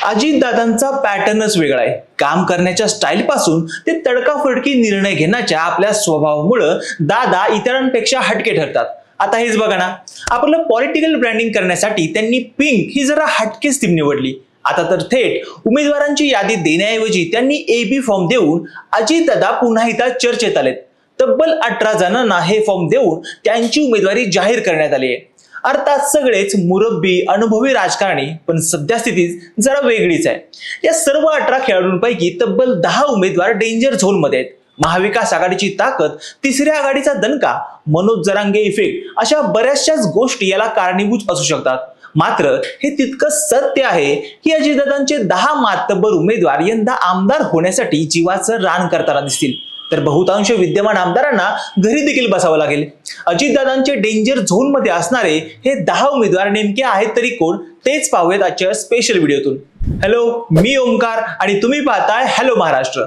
अजितदादांचा पॅटर्नच वेगळा आहे। काम करण्याच्या स्टाईल पासून ते तडकाफडकी निर्णय घेण्याच्या आपल्या स्वभावामुळे दादा इतरांपेक्षा हटके ठरतात। आता हेच बघा ना, आपलं पॉलिटिकल ब्रँडिंग करण्यासाठी त्यांनी पिंक ही जरा हटकेच थीम निवडली। आता तर थेट उमेदवारांची यादी देण्याऐवजी त्यांनी AB फॉर्म देऊन अजितदादा पुन्हा एकदा चर्चेत आलेत। तब्बल 18 जणांना हे फॉर्म देऊन त्यांची उमेदवारी जाहीर करण्यात आली आहे। अर्थात सगळेच मुरब्बी अनुभवी राजकारणी, पण सध्या स्थितीत जरा वेगळीच आहे। या सर्व 18 खेळाडूंपैकी तब्बल 10 उमेदवार डेंजर झोन मध्ये आहेत। महाविकास आघाडीची ताकद, तिसऱ्या आघाडीचा दणका, मनोज जरांगे इफेक्ट अशा बऱ्याचशाच गोष्टी याला कारणीभूत असू शकतात। मात्र हे तितकंच सत्य आहे की अजितदादांचे 10 मातब्बर उमेदवार यंदा आमदार होण्यासाठी जीवाचं रान करताना दिसतील, तर बहुतांश विद्यमान आमदारांना घरी देखील बसावं लागेल। अजितदादांचे डेंजर झोन मध्ये असणारे हे 10 उमेदवार नेमके आहेत तरी कोण, तेच पाहूयात आजच्या स्पेशल व्हिडिओतून। हॅलो, मी ओमकार आणि तुम्ही पाहताय हॅलो महाराष्ट्र।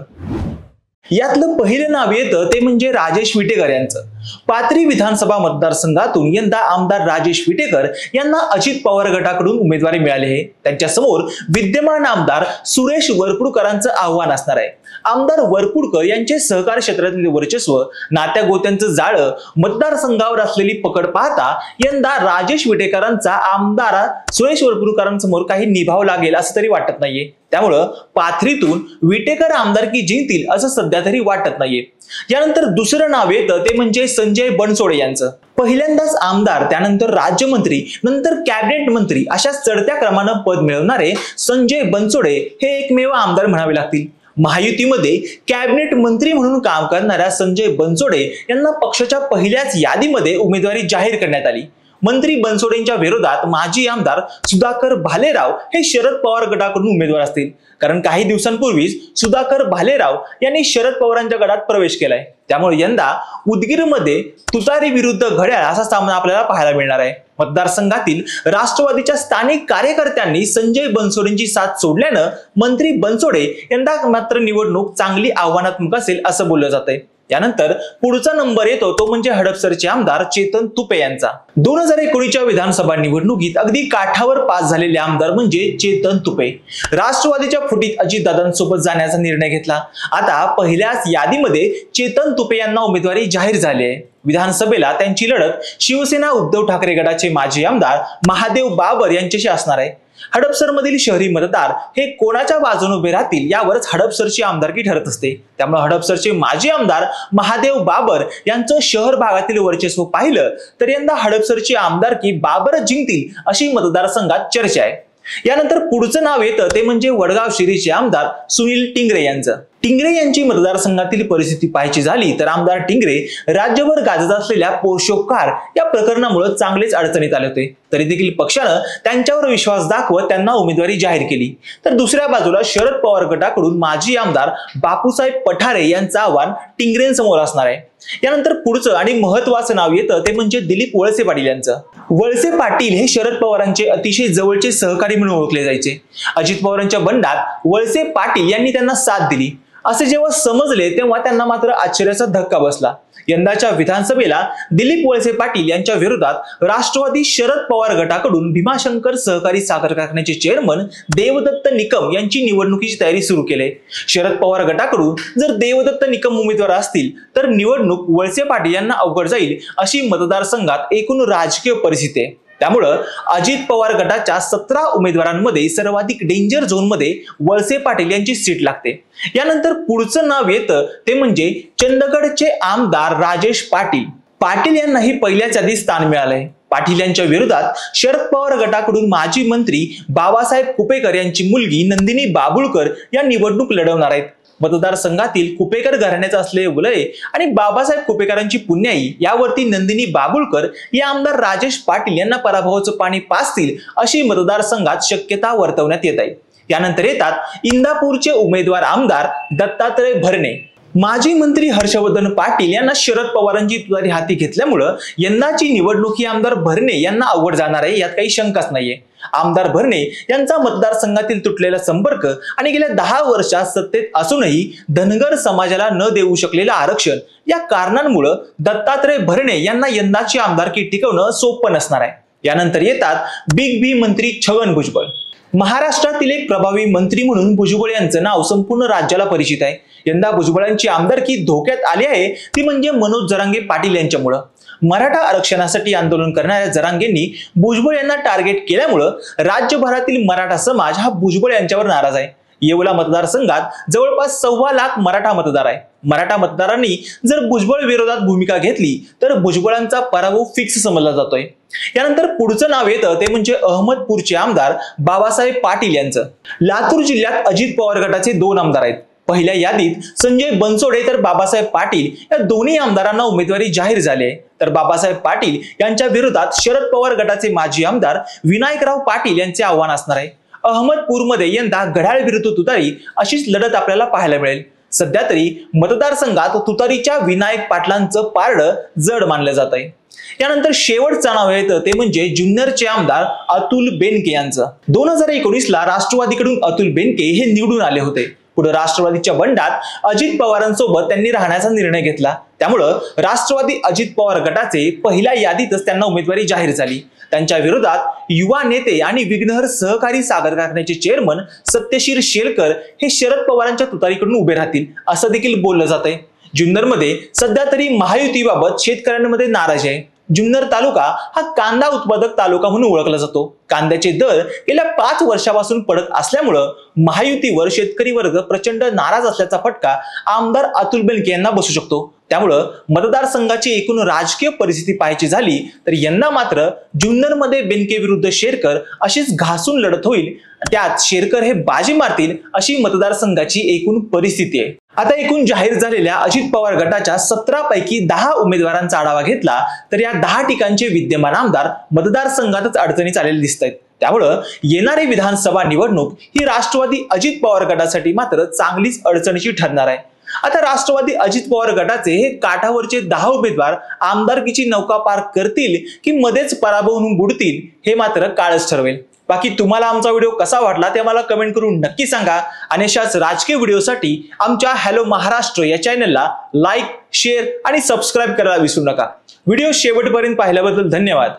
यातलं पहिलं नाव येतं ते म्हणजे राजेश विटेकर यांचं। पाथरी विधानसभा मतदारसंघातून यंदा आमदार राजेश विटेकर यांना अजित पवार गटाकडून उमेदवारी मिळाली आहे। त्यांच्या समोर विद्यमान आमदार सुरेश वरपुडकरांचं आव्हान असणार आहे। आमदार वरपुडकर यांचे सहकार क्षेत्रातील वर्चस्व, नात्या गोत्यांचं जाळं, मतदारसंघावर असलेली पकड पाहता यंदा राजेश विटेकरांचा आमदार सुरेश वरपुडकरांसमोर काही निभाव लागेल असं तरी वाटत नाहीये। त्यामुळं पाथरीतून विटेकर आमदारकी जिंकतील असं सध्या तरी वाटत नाहीये। यानंतर दुसरं नाव येतं ते म्हणजे संजय बनसोडे यांचं। पहिल्यांदाच आमदार, त्यानंतर राज्यमंत्री, नंतर कॅबिनेट मंत्री अशा चढत्या क्रमानं पद मिळवणारे संजय बनसोडे हे एकमेव आमदार म्हणावे लागतील। महायुतीमध्ये कॅबिनेट मंत्री म्हणून काम करणाऱ्या संजय बनसोडे यांना पक्षाच्या पहिल्याच यादीमध्ये उमेदवारी जाहीर करण्यात आली। मंत्री बनसोडेंच्या विरोधात माजी आमदार सुधाकर भालेराव हे शरद पवार गटाकडून उमेदवार असतील, कारण काही दिवसांपूर्वीच सुधाकर भालेराव यांनी शरद पवारांच्या गटात प्रवेश केलाय। त्यामुळे यंदा उदगीरमध्ये तुतारी विरुद्ध घड्याळ असा सामना आपल्याला पाहायला मिळणार आहे। मतदारसंघातील राष्ट्रवादीच्या स्थानिक कार्यकर्त्यांनी संजय बनसोडेंची साथ सोडल्यानं मंत्री बनसोडे यंदा मात्र निवडणूक चांगली आव्हानात्मक असेल असं बोललं जातंय। त्यानंतर पुढचा नंबर येतो तो म्हणजे हडपसरचे आमदार चेतन तुपे यांचा। 2019च्या विधानसभा निवडणुकीत अगदी काठावर पास झालेले आमदार म्हणजे चेतन तुपे। राष्ट्रवादीच्या फुटीत अजितदादांसोबत जाण्याचा निर्णय घेतला। आता पहिल्याच यादीमध्ये चेतन तुपे यांना उमेदवारी जाहीर झाली आहे। विधानसभेला त्यांची लढत शिवसेना उद्धव ठाकरे गटाचे माजी आमदार महादेव बाबर यांच्याशी असणार आहे। हडपसर मधील शहरी मतदार हे कोणाच्या बाजूने उभे राहतील यावरच हडपसरची आमदारकी ठरत असते। त्यामुळे हडपसरचे माजी आमदार महादेव बाबर यांचं शहर भागातील वर्चस्व पाहिलं तर यंदा हडपसरची आमदारकी बाबरच जिंकतील अशी मतदारसंघात चर्चा आहे। यानंतर पुढचं नाव येतं ते म्हणजे वडगाव शिरीचे आमदार सुनील टिंगरे यांचं। टिंगरे यांची मतदारसंघातील परिस्थिती पाहायची झाली तर आमदार टिंगरे राज्यभर गाजत असलेल्या पोषोकार या प्रकरणामुळे चांगलेच अडचणीत आले होते, तरी देखील पक्षानं त्यांच्यावर विश्वास दाखवत त्यांना उमेदवारी जाहीर केली। तर दुसऱ्या बाजूला शरद पवार गटाकडून माजी आमदार बापूसाहेब पठारे यांचं आव्हान टिंगरेंसमोर असणार आहे। यानंतर पुढचं आणि महत्वाचं नाव येतं ते म्हणजे दिलीप वळसे पाटील यांचं। वळसे पाटील हे शरद पवारांचे अतिशय जवळचे सहकारी म्हणून ओळखले जायचे। अजित पवारांच्या बंडात वळसे पाटील यांनी त्यांना साथ दिली असे जेव्हा समजले तेव्हा त्यांना मात्र आश्चर्याचा धक्का बसला। यंदाच्या विधानसभेला दिलीप वळसे पाटील यांच्या विरोधात राष्ट्रवादी शरद पवार गटाकडून भीमाशंकर सहकारी साखर कारखान्याचे चेअरमन देवदत्त निकम यांची निवडणुकीची तयारी सुरू केली। शरद पवार गटाकडून जर देवदत्त निकम उमेदवार असतील तर निवडणूक वळसे पाटील यांना अवघड जाईल अशी मतदारसंघात एकूण राजकीय परिस्थिती आहे। त्यामुळं अजित पवार गटाच्या 17 उमेदवारांमध्ये सर्वाधिक डेंजर झोन मध्ये वळसे पाटील यांची सीट लागते। यानंतर पुढचं नाव येतं ते म्हणजे चंदगडचे आमदार राजेश पाटील। पाटील यांनाही पहिल्याच यादीत स्थान मिळालंय। पाटील यांच्या विरोधात शरद पवार गटाकडून माजी मंत्री बाबासाहेब कुपेकर यांची मुलगी नंदिनी बाबुळकर या निवडणूक लढवणार आहेत। मतदारसंघातील कुपेकर घराण्याचा असलेले वलय आणि बाबासाहेब कुपेकरांची पुण्याई यावरती नंदिनी बाबुळकर या आमदार राजेश पाटील यांना पराभवाचं पाणी पाजतील अशी मतदारसंघात शक्यता वर्तवण्यात येत आहे। यानंतर येतात इंदापूरचे उमेदवार आमदार दत्तात्रय भरणे। माजी मंत्री हर्षवर्धन पाटील यांना शरद पवारांची तुतारी हाती घेतल्यामुळे यंदाची निवडणूक ही आमदार भरणे यांना अवघड जाणार आहे, यात काही शंकाच नाहीये। आमदार भरणे यांचा मतदारसंघातील तुटलेला संपर्क आणि गेल्या 10 वर्षात सत्तेत असूनही धनगर समाजाला न देऊ शकलेलं आरक्षण या कारणांमुळे दत्तात्रय भरणे यांना यंदाची आमदारकी टिकवणं सोपं नसणार आहे। यानंतर येतात बिग बी मंत्री छगन भुजबळ। महाराष्ट्रातील एक प्रभावी मंत्री म्हणून भुजबळ यांचं नाव संपूर्ण राज्याला परिचित आहे. यंदा भुजबळांची आमदारकी धोक्यात आली आहे ती म्हणजे मनोज जरांगे पाटील यांच्यामुळे. मराठा आरक्षणासाठी आंदोलन करणाऱ्या जरांगेंनी भुजबळ यांना टार्गेट केल्यामुळे राज्यभरातील मराठा समाज हा भुजबळ यांच्यावर नाराज आहे. येवला मतदारसंघात जवळपास 1.25 लाख मराठा मतदार आहे. मराठा मतदारांनी जर भुजबळ विरोधात भूमिका घेतली तर भुजबळांचा पराभव फिक्स समजला जातोय. यानंतर पुढचं नाव येतं ते म्हणजे अहमदपूरचे आमदार बाबासाहेब पाटील यांचं. लातूर जिल्ह्यात अजित पवार गटाचे 2 आमदार आहेत. पहिल्या यादीत संजय बनसोडे तर बाबासाहेब पाटील या दोन्ही आमदारांना उमेदवारी जाहीर झाली आहे. तर बाबासाहेब पाटील यांच्या विरोधात शरद पवार गटाचे माजी आमदार विनायकराव पाटील यांचे आव्हान असणार आहे. अहमदपूरमध्ये यंदा घड्याळ विरुद्ध तुतारी अशीच लढत आपल्याला पाहायला मिळेल. सध्या तरी मतदारसंघात तुतारीच्या विनायक पाटलांचं पारडं जड मानलं जात आहे. यानंतर शेवटचं नाव येतं ते म्हणजे जुन्नरचे आमदार अतुल बेनके यांचं. 2019ला राष्ट्रवादीकडून अतुल बेनके हे निवडून आले होते. पुढे राष्ट्रवादीच्या बंडात अजित पवारांसोबत त्यांनी राहण्याचा निर्णय घेतला. त्यामुळं राष्ट्रवादी अजित पवार गटाचे पहिल्या यादीतच त्यांना उमेदवारी जाहीर झाली. त्यांच्या विरोधात युवा नेते आणि विघ्नहर सहकारी साखर कारखान्याचे चेअरमन सत्यशीर शेलकर हे शरद पवारांच्या तुतारीकडून उभे राहतील असं देखील बोललं जात आहे. जुन्नरमध्ये सध्या तरी महायुतीबाबत शेतकऱ्यांमध्ये नाराजी आहे. जुन्नर तालुका हा कांदा उत्पादक तालुका म्हणून ओळखला जातो. कांद्याचे दर गेल्या 5 वर्षापासून पडत असल्यामुळं महायुतीवर शेतकरी वर्ग प्रचंड नाराज असल्याचा फटका आमदार अतुल बेनके यांना बसू शकतो. त्यामुळं मतदारसंघाची एकूण राजकीय परिस्थिती पाहायची झाली तर यंदा मात्र जुन्नरमध्ये बेनके विरुद्ध शेरकर अशीच घासून लढत होईल. त्यात शेरकर हे बाजी मारतील अशी मतदारसंघाची एकूण परिस्थिती आहे. आता एकूण जाहीर झालेल्या अजित पवार गटाच्या 17 पैकी 10 उमेदवारांचा आढावा घेतला तर या 10 ठिकाणचे विद्यमान आमदार मतदारसंघातच अडचणीत आलेले दिसत आहेत. त्यामुळं येणारी विधानसभा निवडणूक ही राष्ट्रवादी अजित पवार गटासाठी मात्र चांगलीच अडचणीची ठरणार आहे. आता राष्ट्रवादी अजित पवार गटाचे हे काठावरचे 10 उमेदवार आमदारकीची नौका पार करतील की मध्येच पराभव होऊन बुडतील हे मात्र काळच ठरवेल. बाकी तुम्हाला आमचा व्हिडिओ कसा वाटला ते मला कमेंट करून नक्की सांगा. आणि अशाच राजकीय व्हिडिओसाठी आमच्या हॅलो महाराष्ट्र या चॅनलला लाईक, शेअर आणि सबस्क्राईब करायला विसरू नका. व्हिडिओ शेवटपर्यंत पाहिल्याबद्दल धन्यवाद.